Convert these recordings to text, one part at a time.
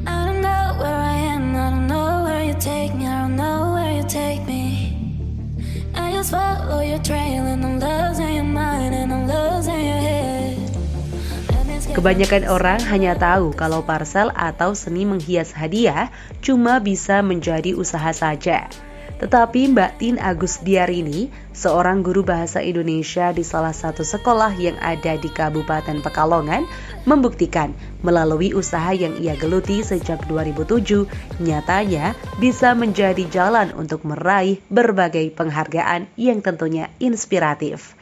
I don't know where I am, I don't know where you take me, I don't know where you take me. I just follow your trail and I'm losing your mind and I'm losing your head. Kebanyakan orang hanya tahu kalau parsel atau seni menghias hadiah cuma bisa menjadi usaha saja. Tetapi Mbak Tin Agusdiarini, seorang guru bahasa Indonesia di salah satu sekolah yang ada di Kabupaten Pekalongan, membuktikan melalui usaha yang ia geluti sejak 2007, nyatanya bisa menjadi jalan untuk meraih berbagai penghargaan yang tentunya inspiratif.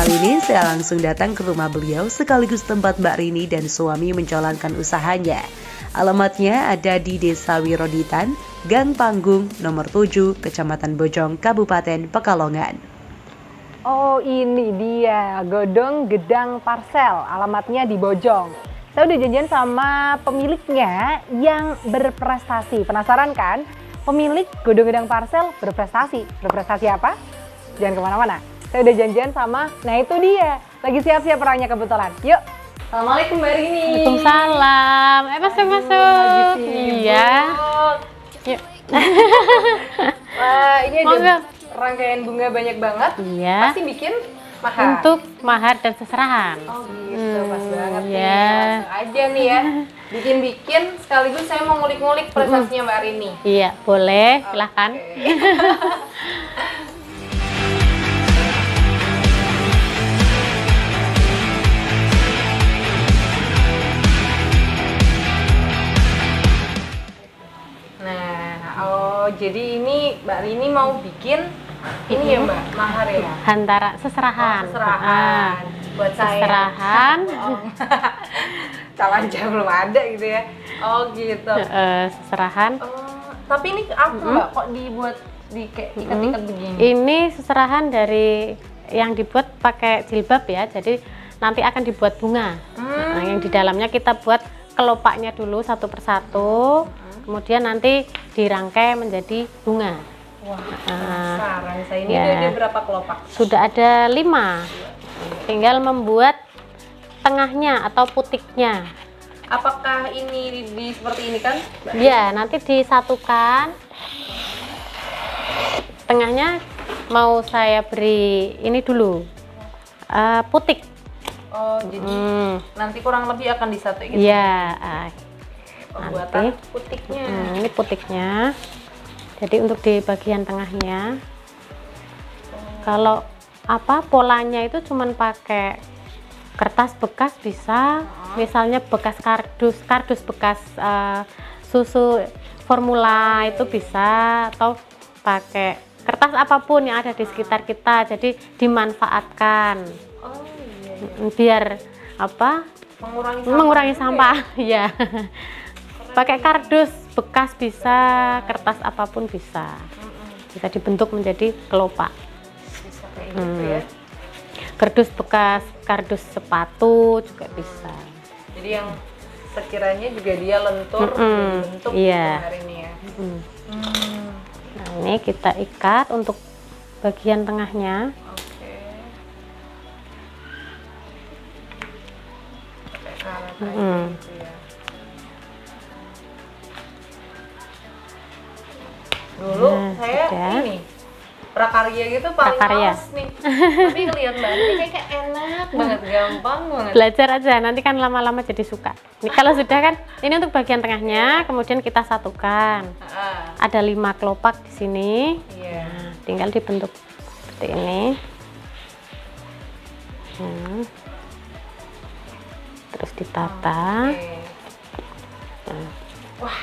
Kali ini saya langsung datang ke rumah beliau sekaligus tempat Mbak Rini dan suami menjalankan usahanya. Alamatnya ada di Desa Wiroditan, Gang Panggung, nomor 7, Kecamatan Bojong, Kabupaten Pekalongan. Oh, ini dia Godong Gedang Parsel, alamatnya di Bojong. Saya udah janjian sama pemiliknya yang berprestasi. Penasaran kan? Pemilik Godong Gedang Parsel berprestasi. Berprestasi apa? Jangan kemana-mana. Saya udah janjian sama, nah itu dia. Lagi siap-siap orangnya kebetulan. Yuk. Assalamualaikum Mbak Rini. Waalaikumsalam. Masuk. Iya. Yuk. Wah, ini ada rangkaian bunga banyak banget. Iya. Pasti bikin mahar. Untuk mahar dan seserahan. Oh gitu, pas banget nih. Iya. Langsung aja nih ya. Bikin-bikin sekaligus saya mau ngulik-ngulik prestasinya Mbak Rini. Iya, boleh. Silahkan. Oh, jadi ini Mbak Rini mau bikin ini ya Mbak, mahar ya? Antara seserahan. Oh, seserahan. Buat saya. Seserahan. Calon belum ada gitu ya. Oh gitu. Seserahan. Tapi ini apa Mbak? Kok dibuat di kayak ikat-ikat begini? Ini seserahan dari yang dibuat pakai jilbab ya. Jadi nanti akan dibuat bunga. Nah, yang di dalamnya kita buat kelopaknya dulu satu persatu. Kemudian nanti dirangkai menjadi bunga. Wah, penasaran saya. Ini Ya. ada berapa kelopak? Sudah ada 5. Tinggal membuat tengahnya atau putiknya. Apakah ini di seperti ini kan? Ya, nanti disatukan. Tengahnya mau saya beri ini dulu, putik. Oh, jadi nanti kurang lebih akan disatuin gitu? Ya, Pembuatan nanti putiknya. ini putiknya. Jadi untuk di bagian tengahnya, kalau polanya itu cuman pakai kertas bekas bisa, misalnya bekas kardus bekas susu formula itu bisa, atau pakai kertas apapun yang ada di sekitar kita. Jadi dimanfaatkan. Oh iya. Biar mengurangi sampah ya. Pakai kardus bekas bisa, kertas apapun bisa. Bisa dibentuk menjadi kelopak. Bisa kayak gitu ya. Kardus bekas, kardus sepatu juga bisa. Jadi yang sekiranya juga dia lentur dibentuk Iya. hari ini ya. Nah, ini kita ikat untuk bagian tengahnya. Oke. Pakai karet aja gitu ya. Dulu saya ini prakarya gitu paling males nih. Tapi ngeliat Mbak Rini kayak enak banget, gampang banget. Belajar aja, nanti kan lama-lama jadi suka. Ini kalau sudah kan, ini untuk bagian tengahnya, kemudian kita satukan. Ada 5 kelopak di sini. Iya. Nah, tinggal dibentuk seperti ini. Terus ditata. Nah. Wah,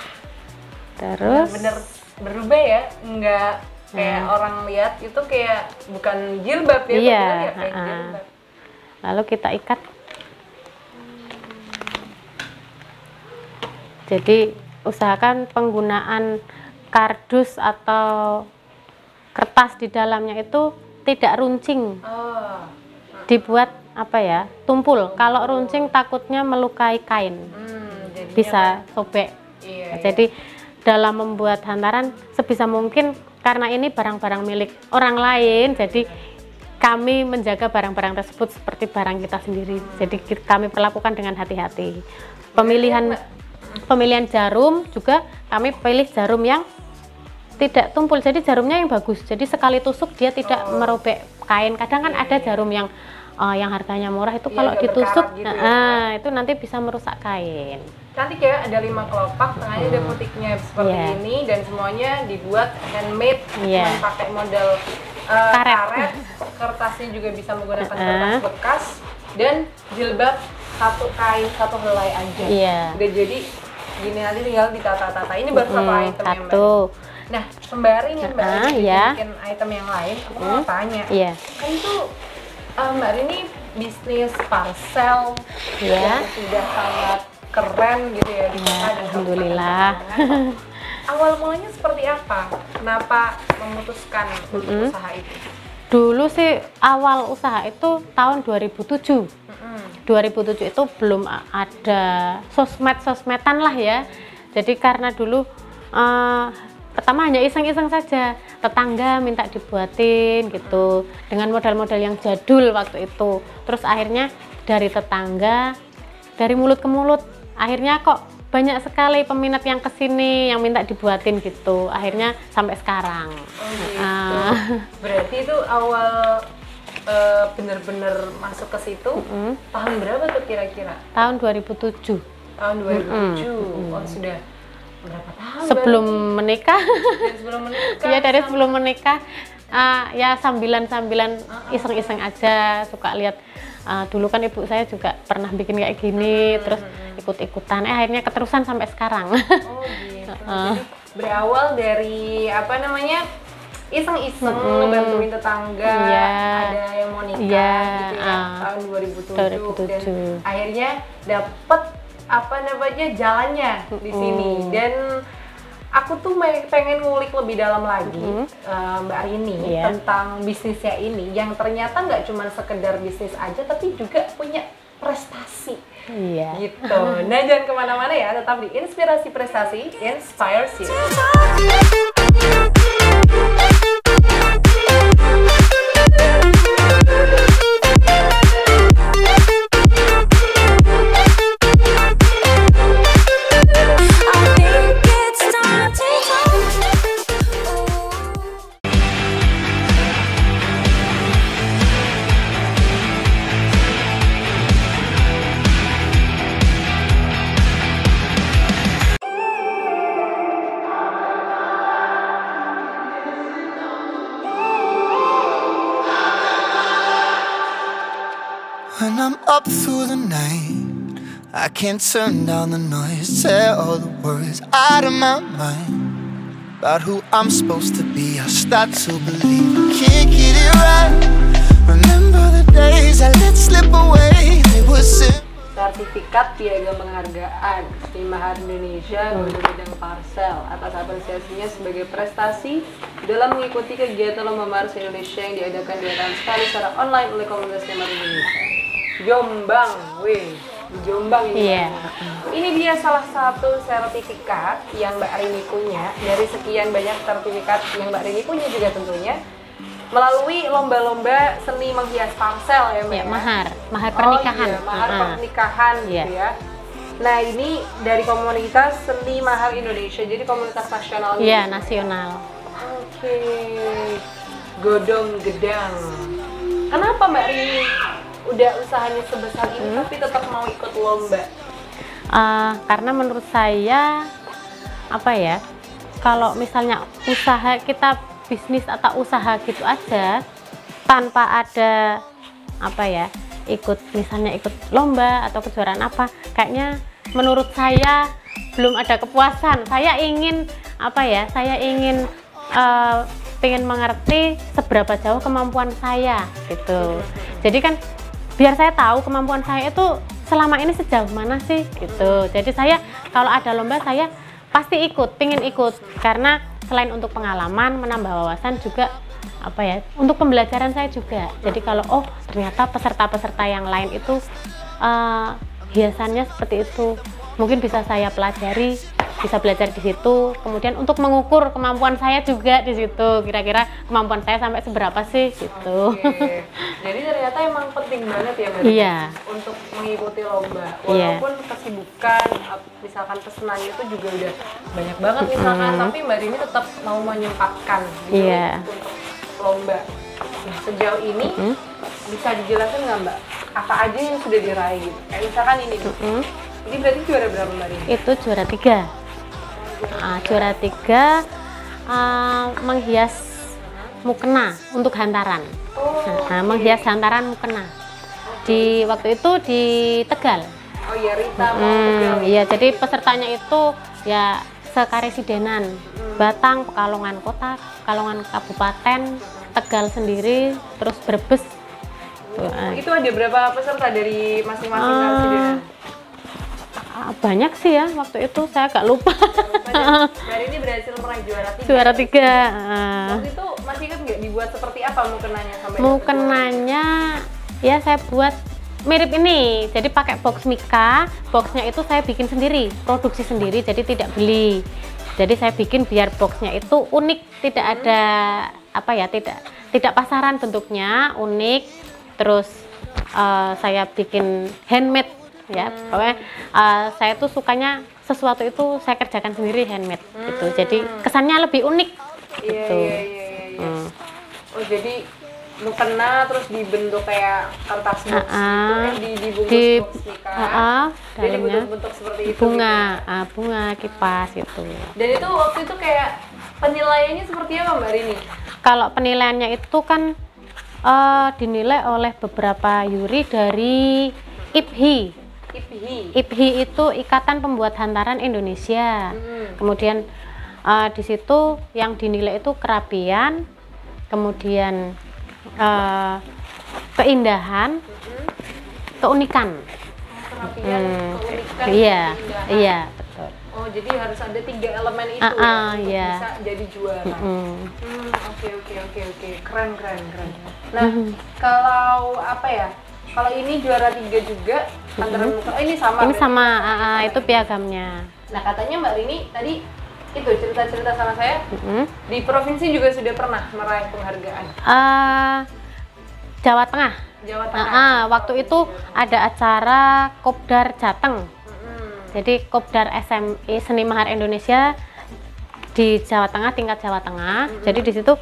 terus bener berubah ya, nggak kayak orang lihat itu kayak bukan jilbab ya, iya, ya kayak jilbab. Lalu kita ikat. Jadi usahakan penggunaan kardus atau kertas di dalamnya itu tidak runcing. Dibuat tumpul. Kalau runcing takutnya melukai kain. Jadinya Bisa sobek. Iya, Jadi dalam membuat hantaran sebisa mungkin, karena ini barang-barang milik orang lain, jadi kami menjaga barang-barang tersebut seperti barang kita sendiri. Jadi kami perlakukan dengan hati-hati. Pemilihan jarum juga kami pilih jarum yang tidak tumpul, jadi jarumnya yang bagus. Jadi sekali tusuk dia tidak merobek kain. Kadang kan ada jarum yang harganya murah itu kalau ditusuk gitu ya. Itu nanti bisa merusak kain. Cantik ya, ada 5 kelopak, tengahnya ada putiknya seperti ini, dan semuanya dibuat handmade, cuman pakai modal karet. Kertasnya juga bisa menggunakan kertas bekas, dan jilbab satu kain, satu helai aja. Udah jadi gini, nanti tinggal ditata-tata. Ini baru satu item ya Mbak. Nah, sembari nih Mbak bikin item yang lain, aku mau tanya, kan itu Mbak Rini bisnis parcel yang sudah sangat keren gitu ya, alhamdulillah. Awal mulanya seperti apa? Kenapa memutuskan untuk usaha itu? Dulu sih awal usaha itu tahun 2007. 2007 itu belum ada sosmed-sosmedan lah ya. Jadi karena dulu pertama hanya iseng-iseng saja, tetangga minta dibuatin gitu dengan model-model yang jadul waktu itu. Terus akhirnya dari tetangga, dari mulut ke mulut, akhirnya kok banyak sekali peminat yang kesini yang minta dibuatin gitu. Akhirnya sampai sekarang. Berarti itu awal bener-bener masuk ke situ tahun berapa tuh kira-kira? Tahun 2007. Tahun 2007. Oh, sudah berapa tahun? Sebelum menikah. Dari sebelum menikah. Iya, dari sebelum menikah. Ya sambilan-sambilan iseng-iseng aja, suka lihat. Dulu kan ibu saya juga pernah bikin kayak gini, terus ikut-ikutan. Akhirnya keterusan sampai sekarang. Oh gitu. Jadi berawal dari apa namanya, iseng-iseng bantuin tetangga, ada yang mau nikah gitu ya, tahun 2007. Dan akhirnya dapet apa namanya jalannya di sini. Dan aku tuh pengen ngulik lebih dalam lagi Mbak Rini tentang bisnisnya ini, yang ternyata nggak cuma sekedar bisnis aja, tapi juga punya prestasi gitu. Nah, jangan kemana-mana ya, tetap di Inspirasi Prestasi, Inspires You. When I'm up through the night, I can't turn down the noise, tear all the worries out of my mind. About who I'm supposed to be, I start to believe I can't get it right. Remember the days I let slip away, they were simple. Sertifikat Piagam Penghargaan di Mahar Indonesia Godong Parsel atas apresiasinya sebagai prestasi dalam mengikuti kegiatan Lomba Mars Indonesia yang diadakan 2 tahun sekali secara online oleh Komunitas Mars Indonesia. Jombang, di Jombang ini. Ini dia salah satu sertifikat yang Mbak Rini punya dari sekian banyak sertifikat yang Mbak Rini punya juga tentunya melalui lomba-lomba seni menghias parsel ya Mbak. Ya, mahar pernikahan. Mahar pernikahan gitu ya. Nah, ini dari komunitas seni mahar Indonesia, jadi komunitas nasional. Iya, nasional. Oke. Godong Gedang. Kenapa Mbak Rini udah usahanya sebesar ini tapi tetap mau ikut lomba? Karena menurut saya apa ya, kalau misalnya usaha kita bisnis atau usaha gitu aja tanpa ada apa ya, misalnya ikut lomba atau kejuaraan apa, kayaknya menurut saya belum ada kepuasan. Saya ingin apa ya, pengen mengerti seberapa jauh kemampuan saya gitu. Jadi kan biar saya tahu kemampuan saya itu selama ini sejauh mana sih gitu. Jadi saya kalau ada lomba saya pasti pingin ikut, karena selain untuk pengalaman, menambah wawasan juga apa ya, untuk pembelajaran saya juga. Jadi kalau ternyata peserta-peserta yang lain itu hiasannya seperti itu, mungkin bisa saya pelajari bisa belajar di situ. Kemudian untuk mengukur kemampuan saya juga di situ, kira-kira kemampuan saya sampai seberapa sih gitu. Oke. Jadi ternyata emang penting banget ya Mbak Iya. untuk mengikuti lomba. Iya. Walaupun kesibukan, misalkan pesenannya itu juga udah banyak banget misalkan, tapi Mbak Rini tetap mau menyempatkan gitu Iya. untuk lomba. Nah, sejauh ini bisa dijelaskan nggak Mbak, apa aja yang sudah diraih gitu? Kayak misalkan ini nih. Ini berarti juara berapa Mbak Rini? Itu juara 3. Juara 3 menghias mukena untuk hantaran. Menghias hantaran mukena. Di waktu itu di Tegal. Oh iya, Rita mau Iya, jadi pesertanya itu ya sekaresidenan. Batang, Pekalongan Kota, Pekalongan Kabupaten, Tegal sendiri, terus Brebes. Itu ada berapa peserta dari masing-masing karesidenan? Banyak sih ya, waktu itu saya agak lupa. Mbak Rini berhasil meraih juara 3. Juara 3. Waktu itu masih ingat nggak dibuat seperti apa mukenanya sampai Mukenanya ya saya buat mirip ini, jadi pakai box mika. Boxnya itu saya bikin sendiri, produksi sendiri, jadi tidak beli. Jadi saya bikin biar boxnya itu unik, tidak ada apa ya, tidak pasaran bentuknya, unik. Terus saya bikin handmade ya, pokoknya saya tuh sukanya sesuatu itu saya kerjakan sendiri handmade gitu. Jadi kesannya lebih unik gitu. Iya. Oh jadi mukena terus dibentuk kayak kertas box gitu, dibungkus box nikah. Jadi bentuk-bentuk seperti itu. Bunga, bunga kipas itu. Dan itu waktu itu kayak penilaiannya seperti apa Mbak Rini? Kalau penilaiannya itu kan dinilai oleh beberapa juri dari IPHI. IPHI itu Ikatan Pembuat Hantaran Indonesia. Kemudian di situ yang dinilai itu kerapian, kemudian keindahan, keunikan. Kerapian, keunikan, Iya, keindahan. iya betul. Oh jadi harus ada 3 elemen itu ya untuk iya. bisa jadi juara. Oke. Keren. Nah kalau apa ya? Kalau ini juara 3 juga antara ini sama. Ini sama, itu piagamnya. Nah katanya Mbak Rini tadi itu cerita-cerita sama saya di provinsi juga sudah pernah meraih penghargaan. Jawa Tengah. Jawa Tengah. Waktu itu ada acara Kopdar Jateng. Jadi Kopdar SMI Seni Mahar Indonesia di Jawa Tengah, tingkat Jawa Tengah. Jadi di situ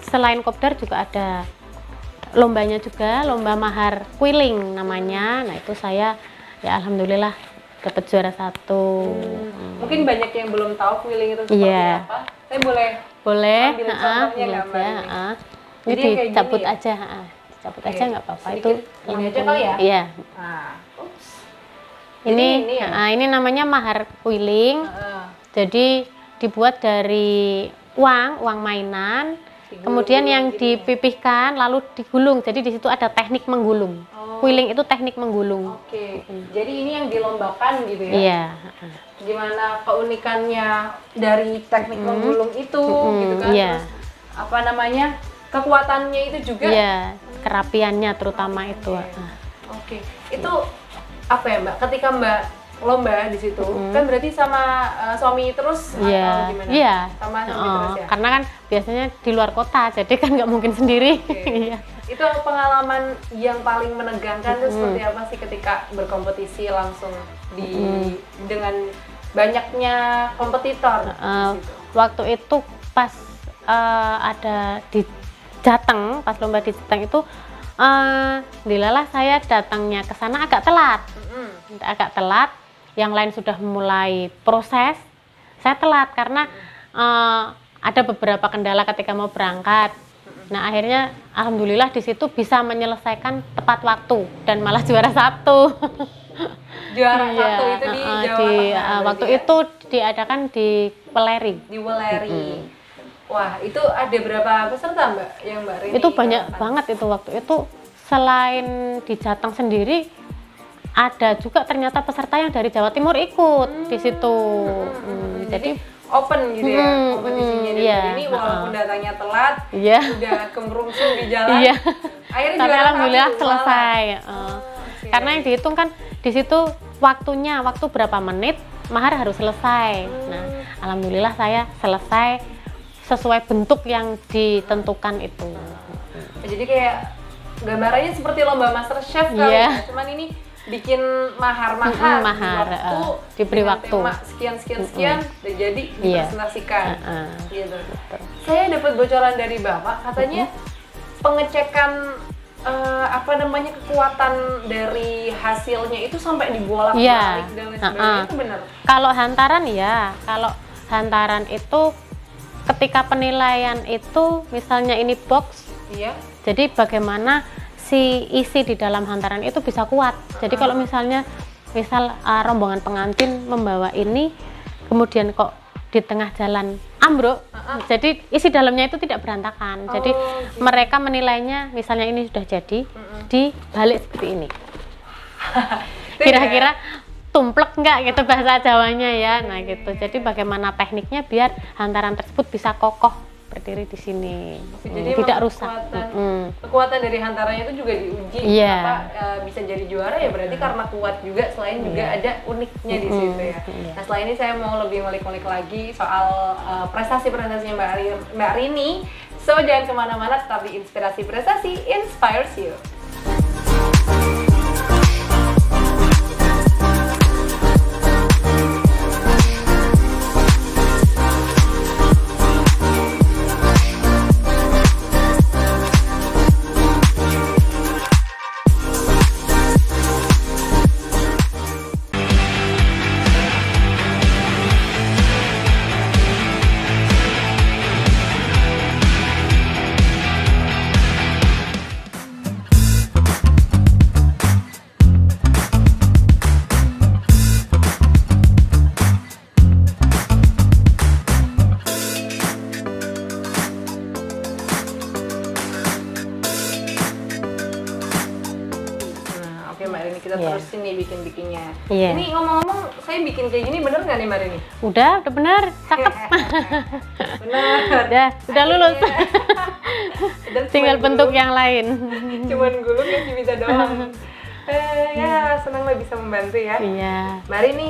selain Kopdar juga ada lombanya juga, lomba mahar kwiling namanya. Nah itu saya ya alhamdulillah dapat juara 1. Mungkin banyak yang belum tahu kwiling itu seperti apa. Saya boleh ambil contohnya nggak Mbak Rini? Ini Jadi kayak dicabut gini ya? aja, cabut aja nggak apa-apa. Sedikit Itu ini aja kali ya? Iya. Nah, ups. Ini ya? ini namanya mahar kwiling. Jadi dibuat dari uang mainan. Kemudian yang dipipihkan lalu digulung. Jadi di situ ada teknik menggulung. Kwiling itu teknik menggulung. Oke. Jadi ini yang dilombakan gitu ya? Iya. Gimana keunikannya dari teknik menggulung itu gitu kan? Iya. Terus apa namanya? Kekuatannya itu juga? Iya, kerapiannya terutama itu. Oke. Itu apa ya Mbak? Ketika Mbak lomba di situ kan berarti sama suami terus atau gimana? Iya. Sama suami terus ya? Karena kan biasanya di luar kota, jadi kan nggak mungkin sendiri. Iya. Itu pengalaman yang paling menegangkan itu seperti apa sih ketika berkompetisi langsung dengan banyaknya kompetitor? Waktu itu pas ada di Jateng, pas lomba di Jateng itu dilalah saya datangnya ke sana agak telat. Yang lain sudah mulai proses, saya telat karena ada beberapa kendala ketika mau berangkat. Nah akhirnya alhamdulillah di situ bisa menyelesaikan tepat waktu dan malah juara 1. Juara 1 itu di Jawa Tengah. Waktu itu diadakan di Weleri. Di Weleri. Wah itu ada berapa peserta Mbak yang Mbak Rini? Itu banyak banget itu waktu itu. Selain di Jateng sendiri, ada juga ternyata peserta yang dari Jawa Timur ikut di situ. Jadi open gitu ya kompetisinya ini walaupun datangnya telat, udah kemerungsung di jalan. Akhirnya tapi juara alhamdulillah 1 selesai. Karena yang dihitung kan di situ waktu berapa menit, mahar harus selesai. Nah, alhamdulillah saya selesai sesuai bentuk yang ditentukan itu. Jadi kayak gambarannya seperti lomba Master Chef kali Iya. ya. Cuman ini bikin mahar mahar, diberi dengan waktu. tema sekian udah jadi Iya. dipresentasikan. Gitu. Betul. Saya dapat bocoran dari Bapak katanya pengecekan kekuatan dari hasilnya itu sampai dibolak-balik dan lain sebagainya, itu benar? Kalau hantaran itu ketika penilaian itu misalnya ini box, Iya. jadi bagaimana si isi di dalam hantaran itu bisa kuat. Jadi kalau misal rombongan pengantin membawa ini, kemudian kok di tengah jalan ambruk, jadi isi dalamnya itu tidak berantakan. Jadi mereka menilainya misalnya ini sudah jadi, dibalik seperti ini. Kira-kira tumplek nggak gitu bahasa Jawanya ya. Nah gitu. Jadi bagaimana tekniknya biar hantaran tersebut bisa kokoh berdiri di sini, Jadi tidak rusak. Kekuatan dari hantarannya itu juga diuji. Iya. Bisa jadi juara ya berarti karena kuat juga, selain juga ada uniknya di situ ya. Nah setelah ini saya mau lebih ngulik-ngulik lagi soal prestasi-prestasinya Mbak Rini. So jangan kemana-mana, tetap di Inspirasi Prestasi Inspires You. Kita terusin nih bikin-bikinnya. Ini ngomong-ngomong, saya bikin kayak gini bener nggak nih Mbak Rini? Udah bener, cakep. Bener. Udah lulus. Tinggal bentuk yang lain. Cuman gulung yang bisa doang. Ya senang lah bisa membantu ya. Iya. Mbak Rini,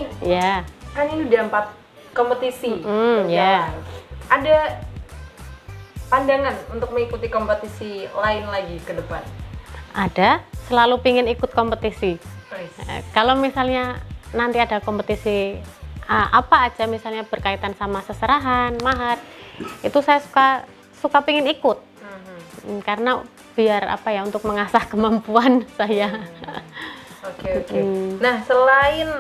kan ini udah 4 kompetisi. Ada pandangan untuk mengikuti kompetisi lain lagi ke depan? Ada, selalu pingin ikut kompetisi. Kalau misalnya nanti ada kompetisi apa aja misalnya berkaitan sama seserahan, mahar, itu saya suka pingin ikut. Karena biar untuk mengasah kemampuan saya. Oke. Nah, selain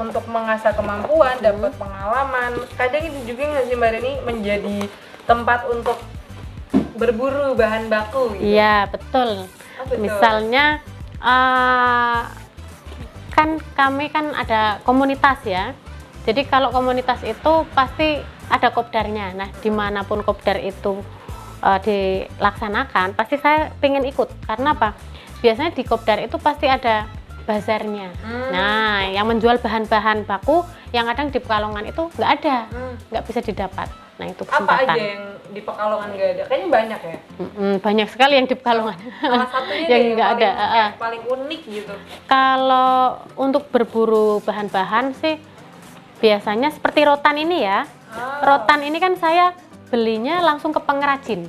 untuk mengasah kemampuan, dapat pengalaman, kadang itu juga nggak sih Mbak Rini menjadi tempat untuk berburu bahan baku gitu? Iya, betul. Betul. Misalnya kan kami kan ada komunitas ya. Jadi kalau komunitas itu pasti ada kopdarnya. Nah, dimanapun kopdar itu dilaksanakan, pasti saya pengen ikut. Karena apa? Biasanya di kopdar itu pasti ada bazarnya. Nah, yang menjual bahan-bahan baku yang kadang di Pekalongan itu nggak ada, nggak bisa didapat. Nah, itu kesempatan. Apa aja yang di Pekalongan nggak ada? Kayaknya banyak ya. Banyak sekali yang di Pekalongan. Salah satunya yang nggak ada. Paling unik gitu. Kalau untuk berburu bahan-bahan sih biasanya seperti rotan ini ya. Rotan ini kan saya belinya langsung ke pengrajin,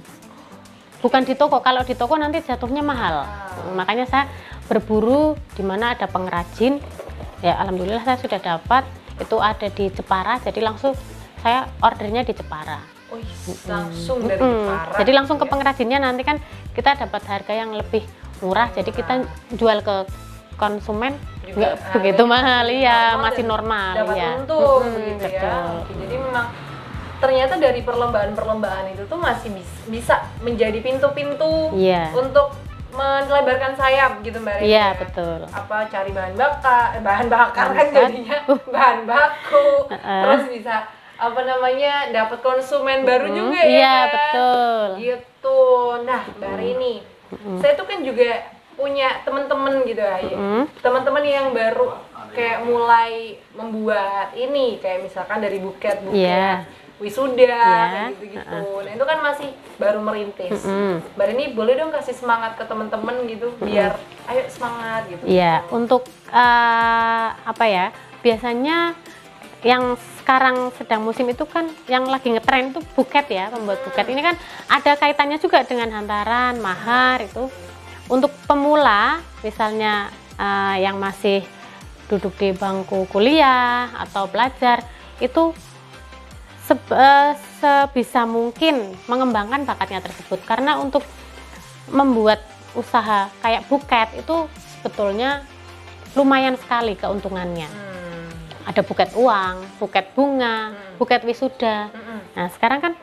bukan di toko. Kalau di toko nanti jatuhnya mahal. Makanya saya berburu di mana ada pengrajin. Ya alhamdulillah saya sudah dapat. Itu ada di Jepara, jadi langsung saya ordernya di Jepara. Langsung dari Jepara. Jadi langsung ke pengrajinnya, nanti kan kita dapat harga yang lebih murah. Jadi kita jual ke konsumen nggak begitu mahal, masih normal. Dapat untung begitu ya. Jadi memang ternyata dari perlombaan-perlombaan itu tuh masih bisa menjadi pintu-pintu untuk melebarkan sayap gitu Mbak Rini. Iya, betul. Cari bahan bakar kan jadinya bahan baku. Terus bisa dapat konsumen baru juga ya. Iya, betul. Gitu. Nah, Mbak Rini, saya tuh kan juga punya teman-teman gitu ya. Teman-teman yang baru kayak mulai membuat ini, kayak misalkan dari buket wisuda kayak gitu-gitu. Nah, itu kan masih baru merintis. Mbak Rini boleh dong kasih semangat ke teman-teman gitu biar ayo semangat gitu. Iya, untuk biasanya yang sekarang sedang musim itu kan yang lagi ngetren itu buket ya, pembuat buket. Ini kan ada kaitannya juga dengan hantaran, mahar itu. Untuk pemula misalnya yang masih duduk di bangku kuliah atau pelajar itu sebisa mungkin mengembangkan bakatnya tersebut, karena untuk membuat usaha kayak buket itu sebetulnya lumayan sekali keuntungannya. Ada buket uang, buket bunga, buket wisuda. Nah sekarang kan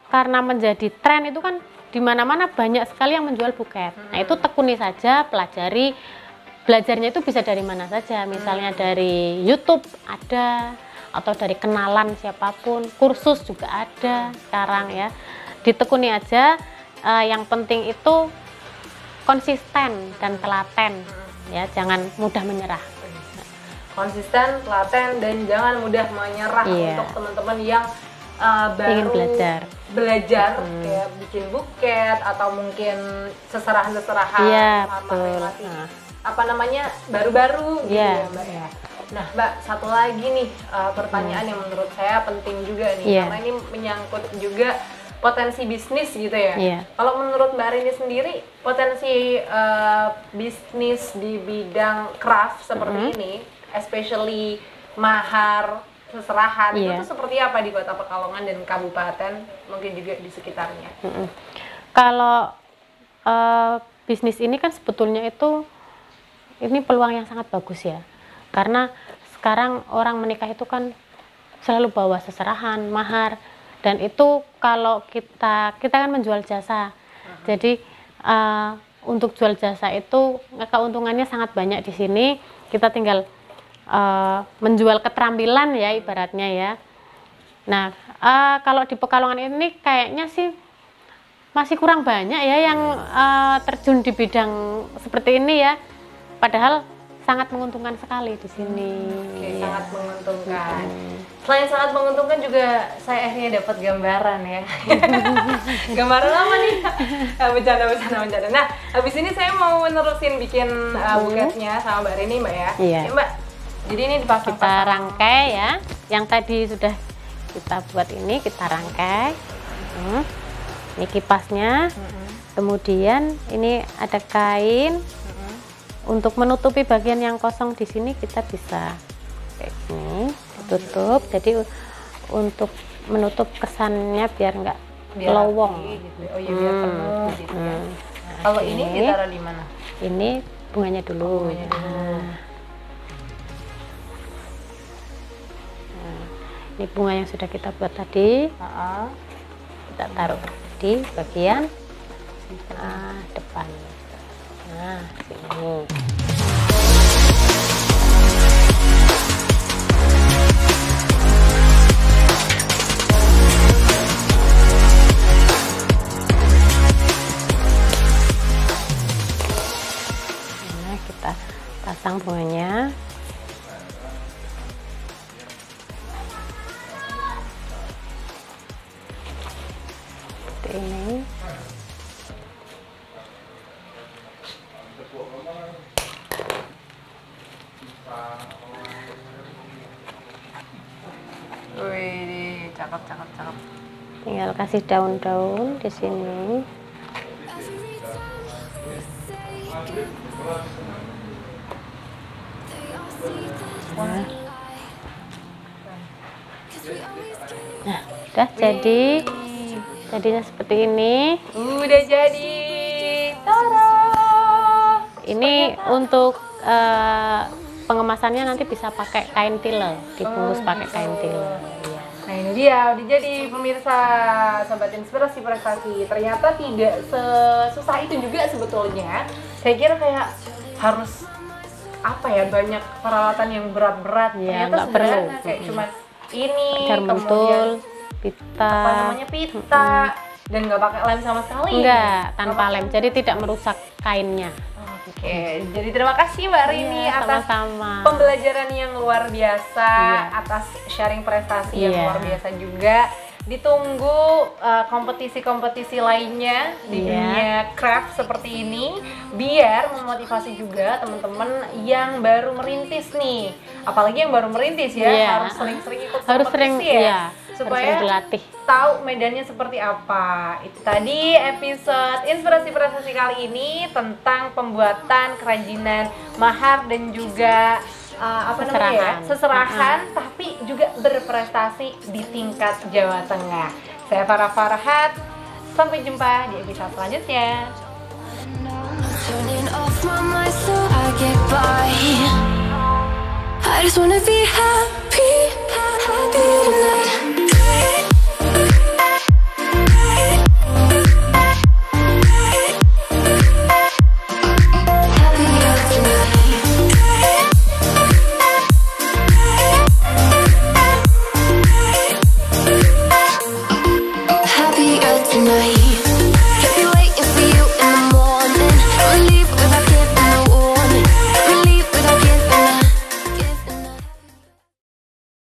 karena menjadi tren itu kan di mana-mana banyak sekali yang menjual buket. Nah itu tekuni saja, pelajari. Belajarnya itu bisa dari mana saja, misalnya dari YouTube ada, atau dari kenalan siapapun, kursus juga ada sekarang ya. Ditekuni aja, yang penting itu konsisten dan telaten ya, jangan mudah menyerah. Konsisten, telaten, dan jangan mudah menyerah. Untuk teman-teman yang baru ingin belajar kayak bikin buket atau mungkin seserahan-seserahan, apa namanya, baru-baru gitu ya Mbak ya. Nah Mbak, satu lagi nih pertanyaan yang menurut saya penting juga nih, karena ini menyangkut juga potensi bisnis gitu ya. Kalau menurut Mbak Rini sendiri, potensi bisnis di bidang craft seperti ini, especially mahar, seserahan, itu tuh seperti apa di Kota Pekalongan dan kabupaten, mungkin juga di sekitarnya? Kalau bisnis ini kan sebetulnya ini peluang yang sangat bagus ya, karena sekarang orang menikah itu kan selalu bawa seserahan, mahar, dan itu kalau kita kan menjual jasa, jadi untuk jual jasa itu keuntungannya sangat banyak di sini. Kita tinggal menjual keterampilan ya ibaratnya ya. Nah kalau di Pekalongan ini kayaknya sih masih kurang banyak ya yang terjun di bidang seperti ini ya, padahal sangat menguntungkan sekali di sini. Sangat menguntungkan. Selain sangat menguntungkan juga saya akhirnya dapat gambaran ya. Gambaran apa nih? Bercanda. Nah habis ini saya mau nerusin bikin buketnya sama Mbak Rini Mbak ya. Ya, Mbak. Jadi ini dipasang, kita rangkai ya, yang tadi sudah kita buat ini kita rangkai. Ini kipasnya, kemudian ini ada kain. Untuk menutupi bagian yang kosong di sini kita bisa kayak gini, tutup. Jadi untuk menutup kesannya biar nggak lowong. Gitu. Oh iya, biar penuh gitu ya. Kalau ini ditaruh di mana? Ini bunganya dulu. Ini bunga yang sudah kita buat tadi, kita taruh di bagian depan. Nah, sini. Nah, kita pasang bunganya. Ini Wih, cakep. tinggal kasih daun-daun di sini. Nah, udah jadi. Jadinya seperti ini. Udah jadi. Tada! Ini untuk pengemasannya nanti bisa pakai kain tile, dibungkus pakai kain tile. Nah ini dia, udah jadi pemirsa Sobat Inspirasi Prestasi. Ternyata tidak sesusah itu juga sebetulnya. Saya kira kayak harus apa ya, banyak peralatan yang berat-berat. Ya, ternyata nggak perlu. Kayak cuma ini, Jarmentul, pita. apa namanya, pita, dan nggak pakai lem sama sekali. Enggak, tanpa lem, jadi tidak merusak kainnya. Oke, jadi terima kasih Mbak Rini atas sama-sama. pembelajaran yang luar biasa, atas sharing prestasi yang luar biasa juga. ditunggu kompetisi-kompetisi lainnya di dunia craft seperti ini, biar memotivasi juga teman-teman yang baru merintis nih, apalagi yang baru merintis ya, harus sering-sering ikut kompetisi ya, supaya dilatih, tahu medannya seperti apa. Itu tadi episode Inspirasi Prestasi kali ini tentang pembuatan kerajinan mahar dan juga seserahan, tapi juga berprestasi di tingkat Jawa Tengah. Saya Farah Farhat, sampai jumpa di episode selanjutnya. I just wanna be happy.